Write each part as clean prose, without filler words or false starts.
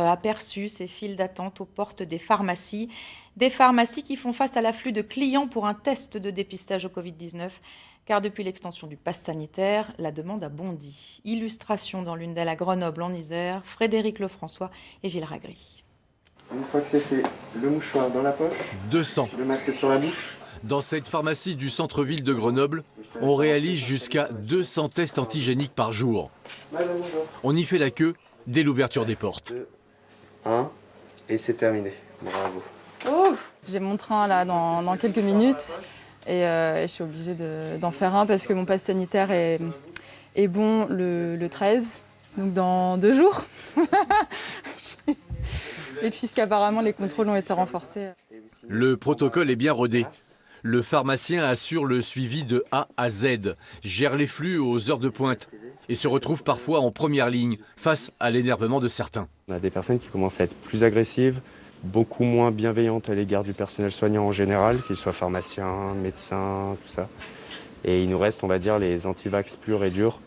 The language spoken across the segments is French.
être aperçus, ces files d'attente aux portes des pharmacies. Des pharmacies qui font face à l'afflux de clients pour un test de dépistage au Covid-19. Car depuis l'extension du pass sanitaire, la demande a bondi. Illustration dans l'une d'elles à Grenoble en Isère, Frédéric Lefrançois et Gilles Ragry. Une fois que c'est fait, le mouchoir dans la poche, 200. le masque sur la bouche. Dans cette pharmacie du centre-ville de Grenoble, on réalise jusqu'à 200 tests antigéniques par jour. On y fait la queue dès l'ouverture des portes. 1, et c'est terminé. Bravo. J'ai mon train là dans quelques minutes et je suis obligée d'en faire un parce que mon pass sanitaire est bon le 13, donc dans 2 jours. Et puisqu'apparemment les contrôles ont été renforcés. Le protocole est bien rodé. Le pharmacien assure le suivi de A à Z, gère les flux aux heures de pointe et se retrouve parfois en première ligne face à l'énervement de certains. On a des personnes qui commencent à être plus agressives, beaucoup moins bienveillantes à l'égard du personnel soignant en général, qu'ils soient pharmaciens, médecins, tout ça. Et il nous reste, on va dire, les antivax purs et durs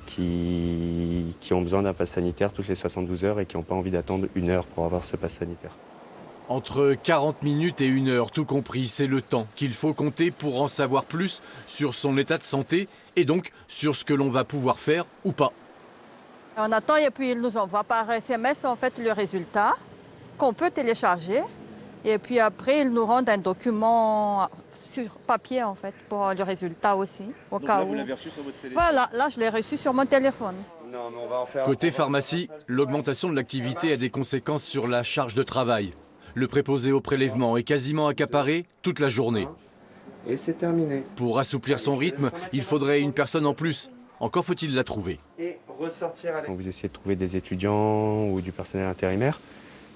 qui ont besoin d'un pass sanitaire toutes les 72 heures et qui n'ont pas envie d'attendre 1 heure pour avoir ce pass sanitaire. Entre 40 minutes et 1 heure, tout compris, c'est le temps qu'il faut compter pour en savoir plus sur son état de santé et donc sur ce que l'on va pouvoir faire ou pas. On attend et puis ils nous envoient par SMS en fait le résultat qu'on peut télécharger. Et puis après, ils nous rendent un document sur papier en fait pour le résultat aussi. Au cas où. Vous l'avez reçu sur votre téléphone? Voilà, là je l'ai reçu sur mon téléphone. Non, mais on va en faire... Côté pharmacie, l'augmentation de l'activité a des conséquences sur la charge de travail. Le préposé au prélèvement est quasiment accaparé toute la journée. Et c'est terminé. Pour assouplir son rythme, il faudrait une personne en plus. Encore faut-il la trouver. Et ressortir à Quand vous essayez de trouver des étudiants ou du personnel intérimaire,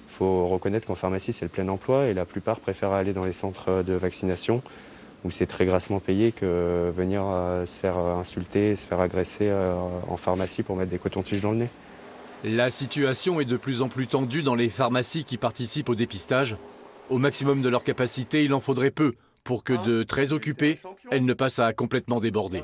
il faut reconnaître qu'en pharmacie, c'est le plein emploi et la plupart préfèrent aller dans les centres de vaccination où c'est très grassement payé que venir se faire insulter, se faire agresser en pharmacie pour mettre des cotons-tiges dans le nez. La situation est de plus en plus tendue dans les pharmacies qui participent au dépistage. Au maximum de leur capacité, il en faudrait peu pour que de très occupées, elles ne passent à complètement déborder.